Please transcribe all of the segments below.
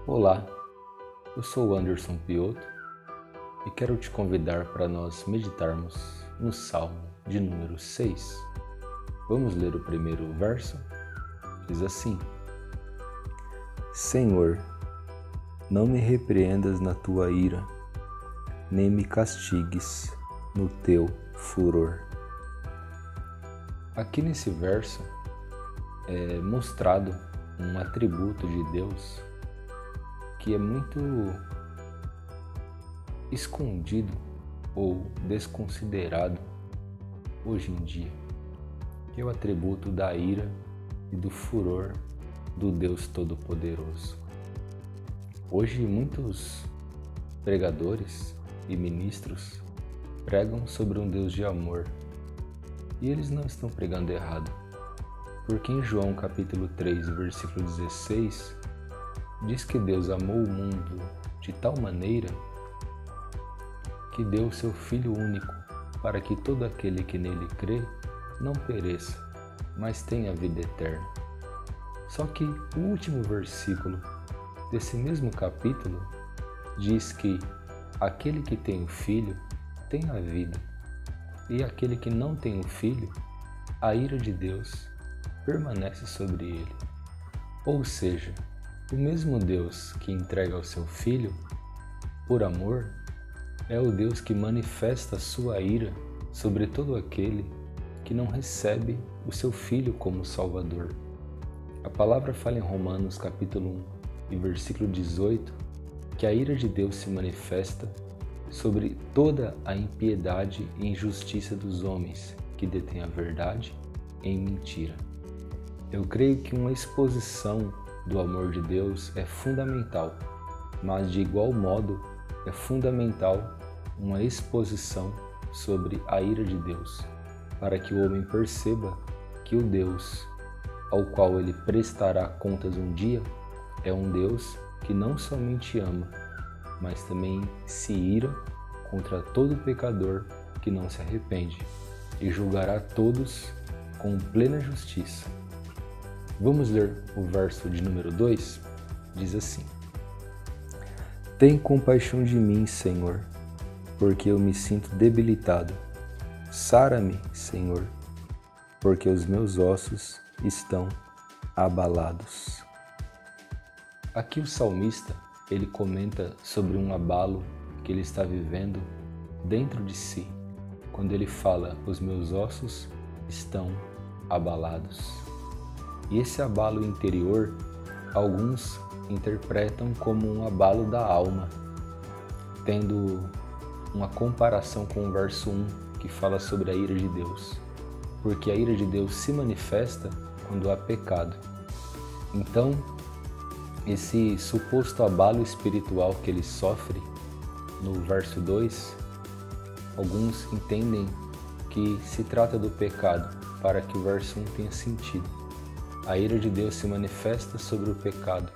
Olá, eu sou o Anderson Piotto e quero te convidar para nós meditarmos no Salmo de número 6. Vamos ler o primeiro verso? Diz assim: Senhor, não me repreendas na tua ira, nem me castigues no teu furor. Aqui nesse verso é mostrado um atributo de Deus que é muito escondido ou desconsiderado hoje em dia, que é o atributo da ira e do furor do Deus Todo-Poderoso. Hoje muitos pregadores e ministros pregam sobre um Deus de amor, e eles não estão pregando errado, porque em João capítulo 3, versículo 16, diz que Deus amou o mundo de tal maneira que deu o seu Filho único para que todo aquele que nele crê não pereça, mas tenha vida eterna. Só que o último versículo desse mesmo capítulo diz que aquele que tem o Filho tem a vida, e aquele que não tem o Filho, a ira de Deus permanece sobre ele. Ou seja, o mesmo Deus que entrega o seu Filho por amor é o Deus que manifesta a sua ira sobre todo aquele que não recebe o seu Filho como Salvador. A palavra fala em Romanos capítulo 1 e versículo 18 que a ira de Deus se manifesta sobre toda a impiedade e injustiça dos homens que detêm a verdade em mentira. Eu creio que uma exposição do amor de Deus é fundamental, mas de igual modo é fundamental uma exposição sobre a ira de Deus, para que o homem perceba que o Deus ao qual ele prestará contas um dia é um Deus que não somente ama, mas também se ira contra todo pecador que não se arrepende e julgará todos com plena justiça. Vamos ler o verso de número 2? Diz assim: Tem compaixão de mim, Senhor, porque eu me sinto debilitado. Sara-me, Senhor, porque os meus ossos estão abalados. Aqui o salmista, ele comenta sobre um abalo que ele está vivendo dentro de si, quando ele fala, os meus ossos estão abalados. E esse abalo interior, alguns interpretam como um abalo da alma, tendo uma comparação com o verso 1, que fala sobre a ira de Deus, porque a ira de Deus se manifesta quando há pecado. Então, esse suposto abalo espiritual que ele sofre, no verso 2, alguns entendem que se trata do pecado, para que o verso 1 tenha sentido. A ira de Deus se manifesta sobre o pecado.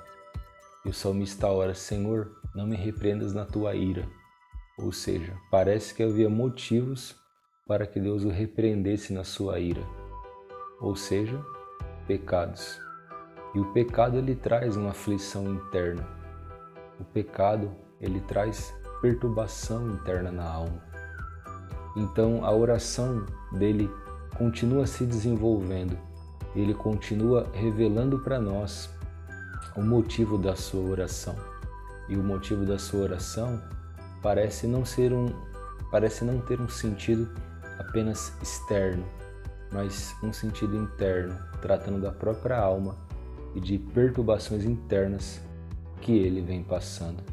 E o salmista ora, Senhor, não me repreendas na tua ira. Ou seja, parece que havia motivos para que Deus o repreendesse na sua ira. Ou seja, pecados. E o pecado ele traz uma aflição interna. O pecado ele traz perturbação interna na alma. Então a oração dele continua se desenvolvendo. Ele continua revelando para nós o motivo da sua oração. E o motivo da sua oração parece não ter um sentido apenas externo, mas um sentido interno, tratando da própria alma e de perturbações internas que ele vem passando.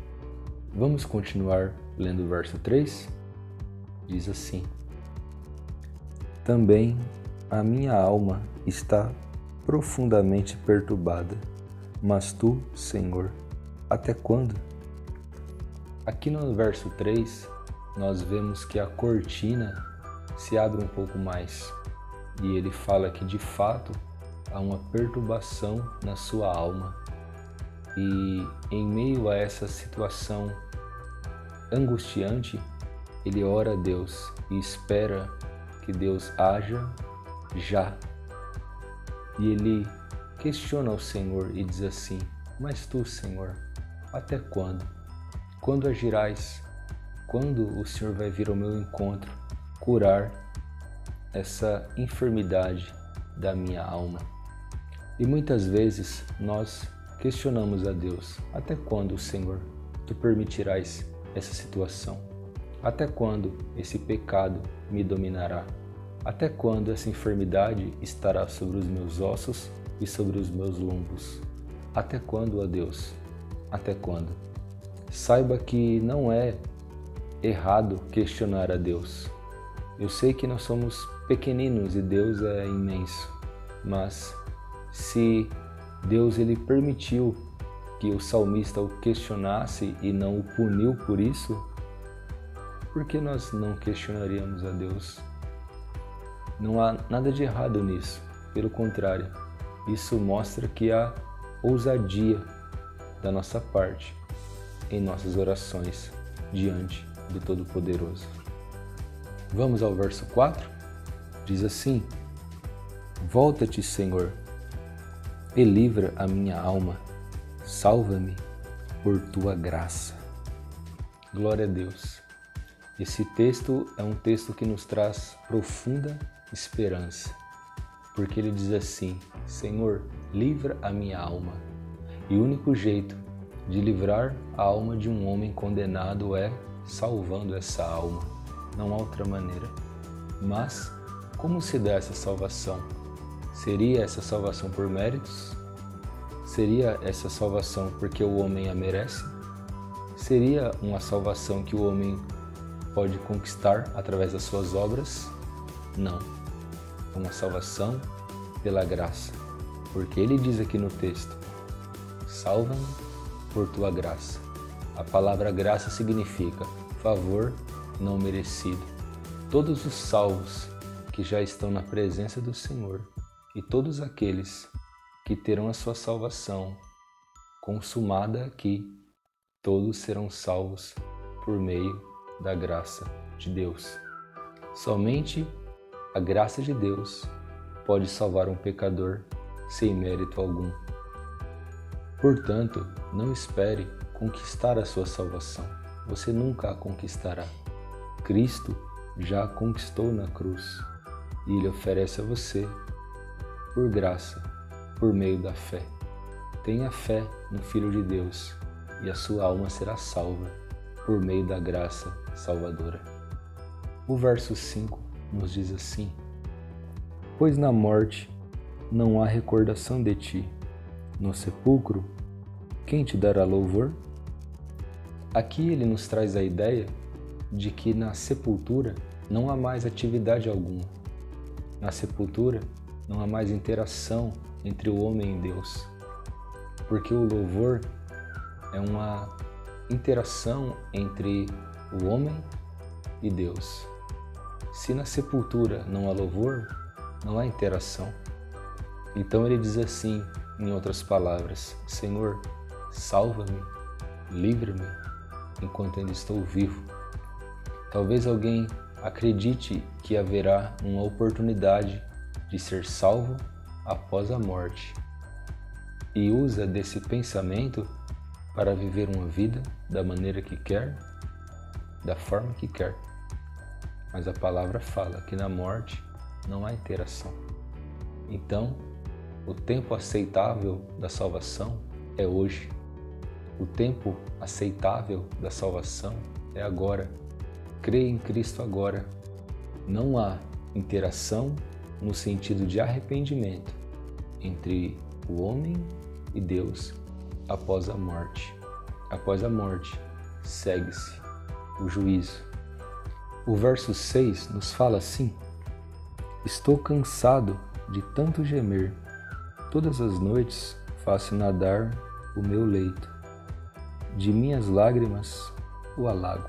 Vamos continuar lendo o verso 3? Diz assim: Também a minha alma está profundamente perturbada, mas tu, Senhor, até quando? Aqui no verso 3, nós vemos que a cortina se abre um pouco mais e ele fala que de fato há uma perturbação na sua alma, e em meio a essa situação angustiante, ele ora a Deus e espera que Deus haja já. E ele questiona o Senhor e diz assim: Mas tu, Senhor, Até quando? Quando agirás? Quando o Senhor vai vir ao meu encontro, curar essa enfermidade da minha alma? E muitas vezes nós questionamos a Deus: até quando, Senhor, tu permitirás essa situação? Até quando esse pecado me dominará? Até quando essa enfermidade estará sobre os meus ossos e sobre os meus lombos? Até quando, ó Deus? Até quando? Saiba que não é errado questionar a Deus. Eu sei que nós somos pequeninos e Deus é imenso, mas se Deus ele permitiu que o salmista o questionasse e não o puniu por isso, por que nós não questionaríamos a Deus? Não há nada de errado nisso, pelo contrário, isso mostra que há ousadia da nossa parte em nossas orações diante do Todo-Poderoso. Vamos ao verso 4? Diz assim: Volta-te, Senhor, e livra a minha alma, salva-me por tua graça. Glória a Deus. Esse texto é um texto que nos traz profunda esperança, porque ele diz assim: Senhor, livra a minha alma. E o único jeito de livrar a alma de um homem condenado é salvando essa alma. Não há outra maneira. Mas como se dá essa salvação? Seria essa salvação por méritos? Seria essa salvação porque o homem a merece? Seria uma salvação que o homem pode conquistar através das suas obras? Não. É uma salvação pela graça. Porque ele diz aqui no texto: salva-me por tua graça. A palavra graça significa favor não merecido. Todos os salvos que já estão na presença do Senhor e todos aqueles que terão a sua salvação consumada aqui, todos serão salvos por meio da graça de Deus. Somente a graça de Deus pode salvar um pecador sem mérito algum. Portanto, não espere conquistar a sua salvação. Você nunca a conquistará. Cristo já a conquistou na cruz e Ele oferece a você por graça, por meio da fé. Tenha fé no Filho de Deus e a sua alma será salva por meio da graça salvadora. O verso 5 nos diz assim: Pois na morte não há recordação de ti, no sepulcro, quem te dará louvor? Aqui ele nos traz a ideia de que na sepultura não há mais atividade alguma. Na sepultura não há mais interação entre o homem e Deus, porque o louvor é uma interação entre o homem e Deus. Se na sepultura não há louvor, não há interação. Então ele diz assim, em outras palavras: Senhor, salva-me, livra-me enquanto ainda estou vivo. Talvez alguém acredite que haverá uma oportunidade de ser salvo após a morte e usa desse pensamento para viver uma vida da maneira que quer, da forma que quer. Mas a palavra fala que na morte não há interação. Então, o tempo aceitável da salvação é hoje. O tempo aceitável da salvação é agora. Creia em Cristo agora. Não há interação no sentido de arrependimento entre o homem e Deus após a morte. Após a morte, segue-se o juízo. O verso 6 nos fala assim: Estou cansado de tanto gemer, todas as noites faço nadar o meu leito, de minhas lágrimas o alago.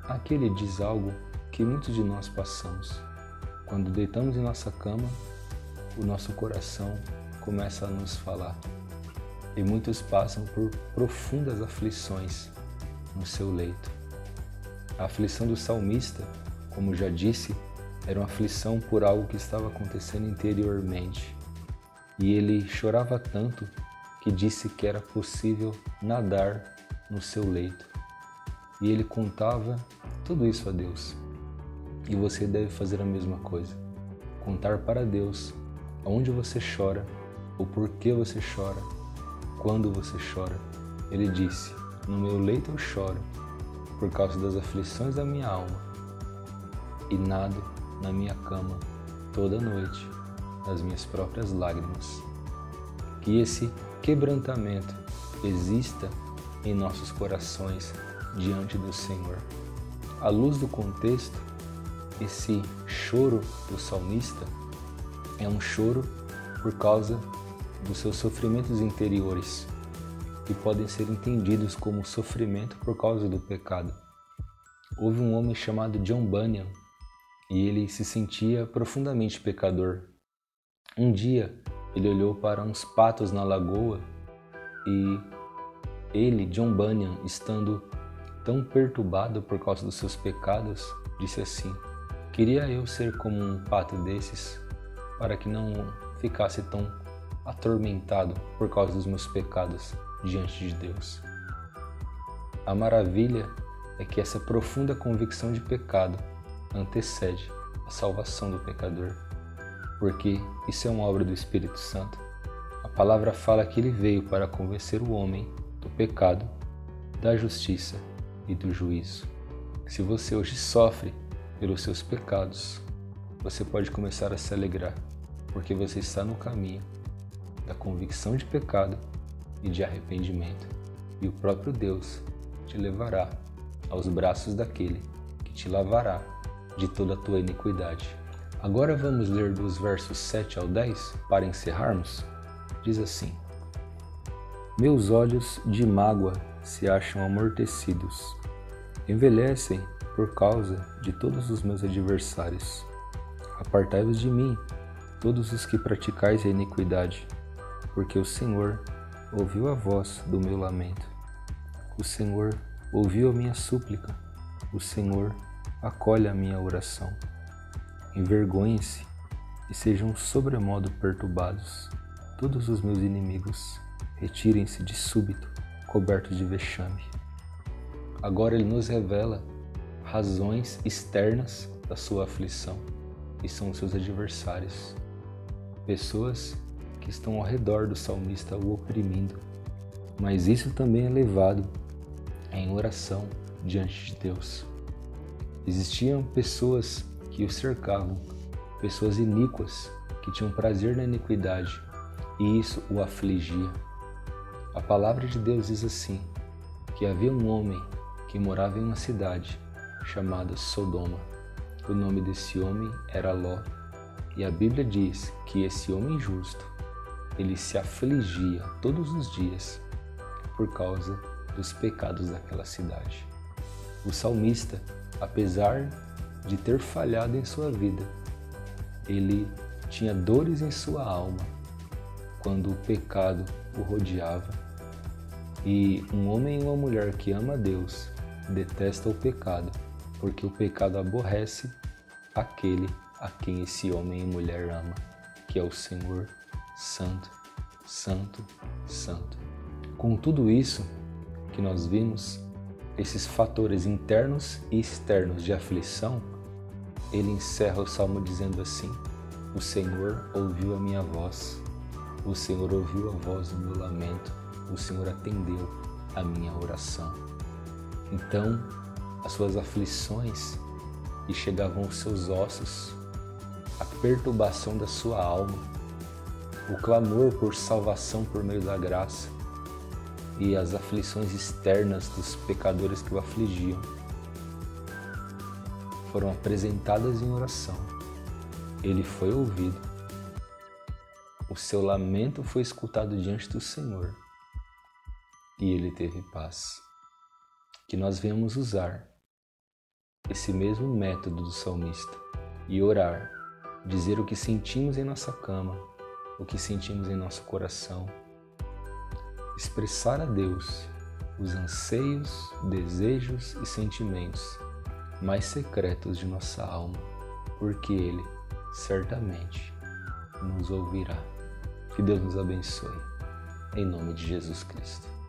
Aqui ele diz algo que muitos de nós passamos. Quando deitamos em nossa cama, o nosso coração começa a nos falar. E muitos passam por profundas aflições no seu leito. A aflição do salmista, como já disse, era uma aflição por algo que estava acontecendo interiormente. E ele chorava tanto que disse que era possível nadar no seu leito. E ele contava tudo isso a Deus. E você deve fazer a mesma coisa. Contar para Deus aonde você chora, o porquê você chora, quando você chora. Ele disse: no meu leito eu choro, por causa das aflições da minha alma, e nado na minha cama toda noite, nas minhas próprias lágrimas. Que esse quebrantamento exista em nossos corações diante do Senhor. À luz do contexto, esse choro do salmista é um choro por causa dos seus sofrimentos interiores, que podem ser entendidos como sofrimento por causa do pecado. Houve um homem chamado John Bunyan e ele se sentia profundamente pecador. Um dia ele olhou para uns patos na lagoa e ele, John Bunyan, estando tão perturbado por causa dos seus pecados, disse assim: queria eu ser como um pato desses, para que não ficasse tão atormentado por causa dos meus pecados diante de Deus. A maravilha é que essa profunda convicção de pecado antecede a salvação do pecador, porque isso é uma obra do Espírito Santo. A palavra fala que ele veio para convencer o homem do pecado, da justiça e do juízo. Se você hoje sofre pelos seus pecados, você pode começar a se alegrar, porque você está no caminho da convicção de pecado e de arrependimento, e o próprio Deus te levará aos braços daquele que te lavará de toda a tua iniquidade. Agora vamos ler dos versos 7 ao 10 para encerrarmos. Diz assim: meus olhos de mágoa se acham amortecidos, envelhecem por causa de todos os meus adversários. Apartai-vos de mim, todos os que praticais a iniquidade, porque o Senhor ouviu a voz do meu lamento. O Senhor ouviu a minha súplica, o Senhor acolhe a minha oração. Envergonhem-se e sejam sobremodo perturbados todos os meus inimigos, retirem-se de súbito, cobertos de vexame. Agora ele nos revela razões externas da sua aflição, e são os seus adversários, pessoas que estão ao redor do salmista o oprimindo, mas isso também é levado em oração diante de Deus. Existiam pessoas que o cercavam, pessoas iníquas que tinham prazer na iniquidade, e isso o afligia. A palavra de Deus diz assim, que havia um homem que morava em uma cidade chamada Sodoma. O nome desse homem era Ló, e a Bíblia diz que esse homem justo, ele se afligia todos os dias por causa dos pecados daquela cidade. O salmista, apesar de ter falhado em sua vida, ele tinha dores em sua alma quando o pecado o rodeava. E um homem e uma mulher que ama a Deus detesta o pecado, porque o pecado aborrece aquele a quem esse homem e mulher ama, que é o Senhor Santo, Santo, Santo. Com tudo isso que nós vimos, esses fatores internos e externos de aflição, ele encerra o salmo dizendo assim: o Senhor ouviu a minha voz, o Senhor ouviu a voz do meu lamento, o Senhor atendeu a minha oração. Então, as suas aflições que chegavam aos seus ossos, a perturbação da sua alma, o clamor por salvação por meio da graça e as aflições externas dos pecadores que o afligiam, foram apresentadas em oração. Ele foi ouvido, o seu lamento foi escutado diante do Senhor e ele teve paz. Que nós venhamos usar esse mesmo método do salmista e orar, dizer o que sentimos em nossa cama, o que sentimos em nosso coração, expressar a Deus os anseios, desejos e sentimentos mais secretos de nossa alma, porque Ele certamente nos ouvirá. Que Deus nos abençoe. em nome de Jesus Cristo.